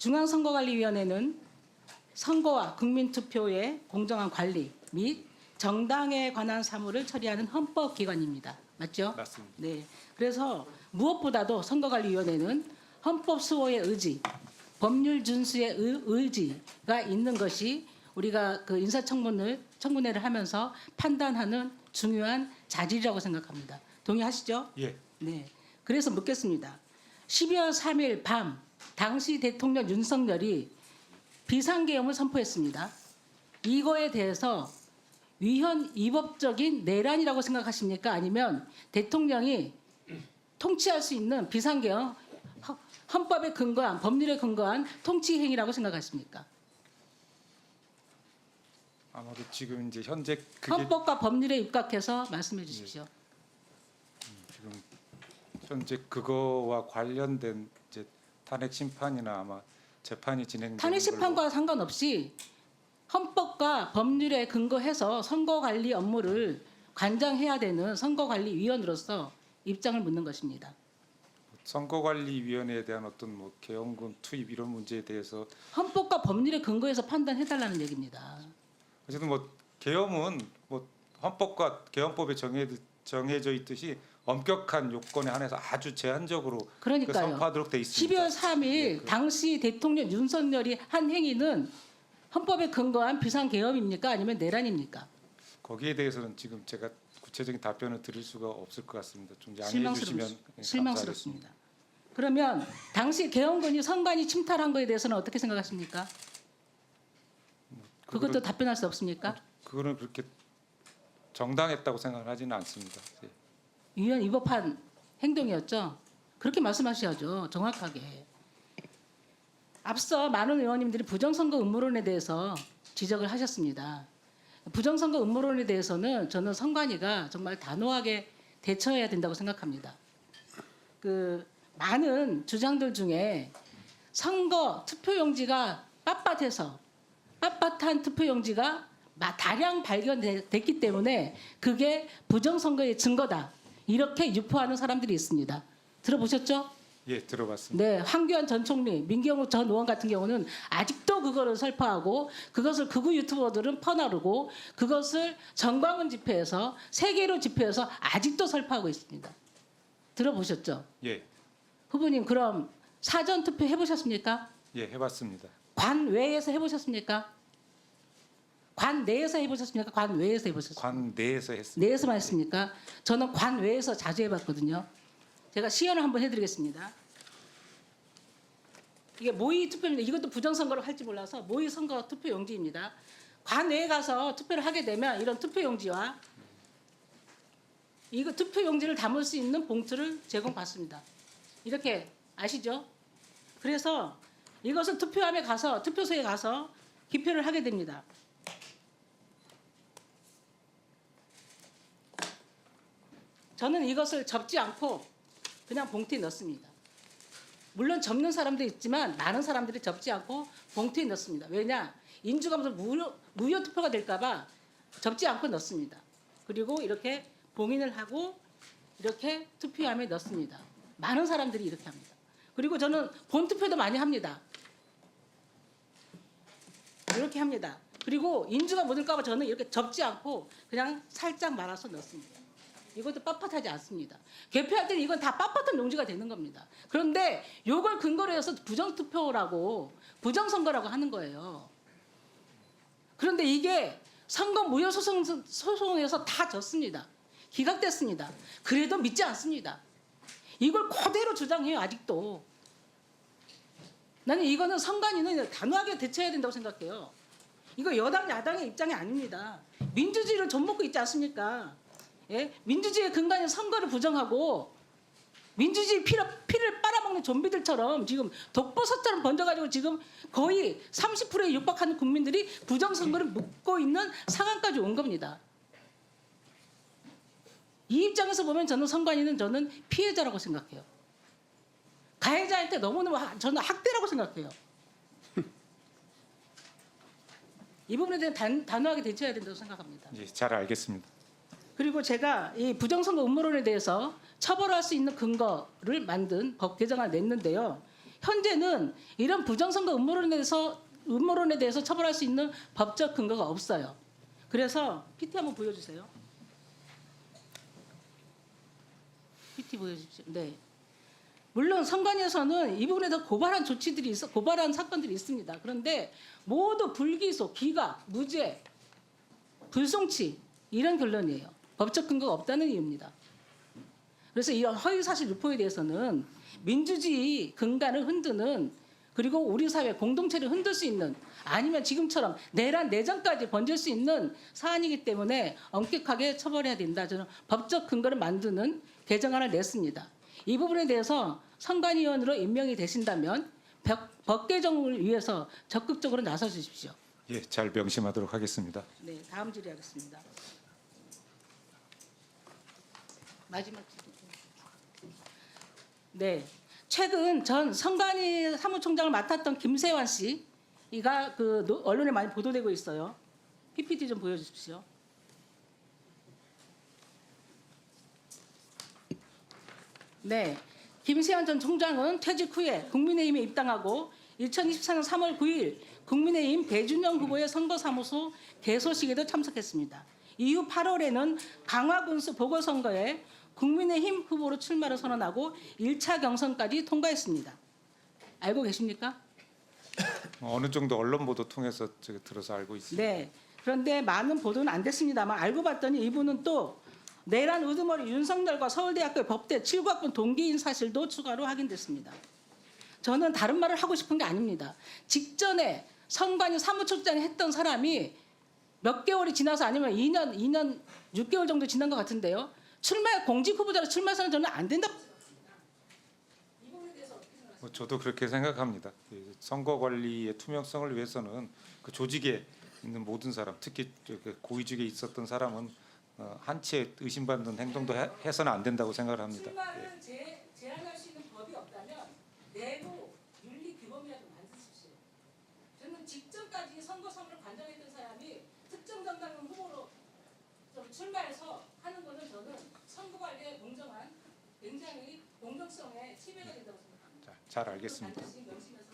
중앙선거관리위원회는 선거와 국민투표의 공정한 관리 및 정당에 관한 사무를 처리하는 헌법기관입니다. 맞죠? 맞습니다. 네. 그래서 무엇보다도 선거관리위원회는 헌법 수호의 의지, 법률 준수의 의지가 있는 것이 우리가 그 인사청문회를 하면서 판단하는 중요한 자질이라고 생각합니다. 동의하시죠? 예. 네. 그래서 묻겠습니다. 12월 3일 밤 당시 대통령 윤석열이 비상계엄을 선포했습니다. 이거에 대해서 위헌 위법적인 내란이라고 생각하십니까? 아니면 대통령이 통치할 수 있는 비상계엄 헌법에 근거한 법률에 근거한 통치 행위라고 생각하십니까? 아마도 지금 이제 현재 그게 헌법과 법률에 입각해서 말씀해 주십시오. 지금 현재 그거와 관련된 이제 탄핵 심판이나 아마 재판이 진행되는 탄핵 심판과 상관없이 헌법과 법률에 근거해서 선거관리 업무를 관장해야 되는 선거관리위원으로서 입장을 묻는 것입니다. 선거관리위원회에 대한 어떤 뭐 계엄군 투입 이런 문제에 대해서 헌법과 법률에 근거해서 판단해달라는 얘기입니다. 어쨌든 뭐 계엄은 뭐 헌법과 계엄법에 정해져 있듯이 엄격한 요건에 한해서 아주 제한적으로 그러니까요. 선포하도록 돼 있습니다. 12월 3일 당시 대통령 윤석열이 한 행위는 헌법에 근거한 비상계엄입니까? 아니면 내란입니까? 거기에 대해서는 지금 제가 구체적인 답변을 드릴 수가 없을 것 같습니다. 좀 양해해 주시면 감사하겠습니다. 실망스럽습니다. 그러면 당시 계엄군이 선관위 침탈한 거에 대해서는 어떻게 생각하십니까? 그것도 답변할 수 없습니까? 그거는 그렇게 정당했다고 생각을 하지는 않습니다. 예. 위헌 위법한 행동이었죠. 그렇게 말씀하셔야죠. 정확하게. 앞서 많은 의원님들이 부정선거 음모론에 대해서 지적을 하셨습니다. 부정선거 음모론에 대해서는 저는 선관위가 정말 단호하게 대처해야 된다고 생각합니다. 그 많은 주장들 중에 선거 투표용지가 빳빳한 투표용지가 다량 발견됐기 때문에 그게 부정선거의 증거다. 이렇게 유포하는 사람들이 있습니다. 들어보셨죠? 예, 들어봤습니다. 네, 황교안 전 총리, 민경욱 전 의원 같은 경우는 아직도 그거를 설파하고 그것을 극우 유튜버들은 퍼나르고 그것을 정광훈 집회에서 세계로 집회에서 아직도 설파하고 있습니다. 들어보셨죠? 예, 후보님 그럼 사전 투표 해보셨습니까? 예, 해봤습니다. 관 외에서 해보셨습니까? 관 내에서 해보셨습니까? 관 외에서 해보셨습니까? 관 내에서 했습니다. 내에서만 했습니까? 저는 관 외에서 자주 해봤거든요. 제가 시연을 한번 해드리겠습니다. 이게 모의 투표입니다. 이것도 부정선거로 할지 몰라서 모의 선거 투표 용지입니다. 관 내에 가서 투표를 하게 되면 이런 투표 용지와 이거 투표 용지를 담을 수 있는 봉투를 제공받습니다. 이렇게 아시죠? 그래서 이것을 투표함에 가서 투표소에 가서 기표를 하게 됩니다. 저는 이것을 접지 않고 그냥 봉투에 넣습니다. 물론 접는 사람도 있지만 많은 사람들이 접지 않고 봉투에 넣습니다. 왜냐? 인주감도 무효 투표가 될까 봐 접지 않고 넣습니다. 그리고 이렇게 봉인을 하고 이렇게 투표함에 넣습니다. 많은 사람들이 이렇게 합니다. 그리고 저는 본투표도 많이 합니다. 이렇게 합니다. 그리고 인주가 묻을까 봐 저는 이렇게 접지 않고 그냥 살짝 말아서 넣습니다. 이것도 빳빳하지 않습니다. 개표할 때는 이건 다 빳빳한 용지가 되는 겁니다. 그런데 이걸 근거로 해서 부정투표라고 부정선거라고 하는 거예요. 그런데 이게 선거 무효 소송에서 다 졌습니다. 기각됐습니다. 그래도 믿지 않습니다. 이걸 그대로 주장해요. 아직도. 나는 이거는 선관위는 단호하게 대처해야 된다고 생각해요. 이거 여당 야당의 입장이 아닙니다. 민주주의를 좀먹고 있지 않습니까? 예? 민주주의의 근간인 선거를 부정하고 민주주의 피를 빨아먹는 좀비들처럼 지금 독버섯처럼 번져가지고 지금 거의 30%에 육박하는 국민들이 부정선거를 묻고 있는 상황까지 온 겁니다. 이 입장에서 보면 저는 피해자라고 생각해요. 가해자한테 너무너무 저는 학대라고 생각해요. 이 부분에 대한 단호하게 대처해야 된다고 생각합니다. 예, 잘 알겠습니다. 그리고 제가 이 부정선거 음모론에 대해서 처벌할 수 있는 근거를 만든 법 개정안을 냈는데요. 현재는 이런 부정선거 음모론에 대해서 처벌할 수 있는 법적 근거가 없어요. 그래서 PT 한번 보여주세요. PT 보여주십시오. 네. 물론 선관위에서는 이 부분에 대해서 고발한 사건들이 있습니다. 그런데 모두 불기소, 기각, 무죄, 불송치 이런 결론이에요. 법적 근거가 없다는 이유입니다. 그래서 이런 허위사실 유포에 대해서는 민주주의 근간을 흔드는, 그리고 우리 사회 공동체를 흔들 수 있는, 아니면 지금처럼 내란 내전까지 번질 수 있는 사안이기 때문에 엄격하게 처벌해야 된다. 저는 법적 근거를 만드는 개정안을 냈습니다. 이 부분에 대해서 선관위원으로 임명이 되신다면 법 개정을 위해서 적극적으로 나서 주십시오. 예, 잘 명심하도록 하겠습니다. 네, 다음 질의하겠습니다. 마지막 질의. 네, 최근 전 선관위 사무총장을 맡았던 김세환 씨가 언론에 많이 보도되고 있어요. PPT 좀 보여주십시오. 네, 김세환 전 총장은 퇴직 후에 국민의힘에 입당하고 2024년 3월 9일 국민의힘 배준영 후보의 선거사무소 개소식에도 참석했습니다. 이후 8월에는 강화군수 보궐선거에 국민의힘 후보로 출마를 선언하고 1차 경선까지 통과했습니다. 알고 계십니까? 어느 정도 언론 보도 통해서 제가 들어서 알고 있습니다. 네. 그런데 많은 보도는 안 됐습니다만 알고 봤더니 이분은 또 내란 우두머리 윤석열과 서울대학교 법대 7과학번 동기인 사실도 추가로 확인됐습니다. 저는 다른 말을 하고 싶은 게 아닙니다. 직전에 선관위 사무총장을 했던 사람이 몇 개월이 지나서, 아니면 2년 6개월 정도 지난 것 같은데요. 공직 후보자로 출마해서는 저는 안 된다고 생각합니다. 이 부분에 대해서 어떻게 생각하세요? 저도 그렇게 생각합니다. 선거 관리의 투명성을 위해서는 그 조직에 있는 모든 사람, 특히 고위직에 있었던 사람은 한치의 의심받는 행동도 해서는 안 된다고 생각을 합니다. 출마를 제한할 수 있는 법이 없다면 내부 윤리 규범이라도 만드십시오. 저는 직전까지 선거선을 관장했던 사람이 특정 정당 후보로 좀 출마해서 하는 것은 저는 선거 관리의 공정한, 굉장히 공정성에 침해가 된다고 생각합니다. 잘 알겠습니다. 반드시 명심해서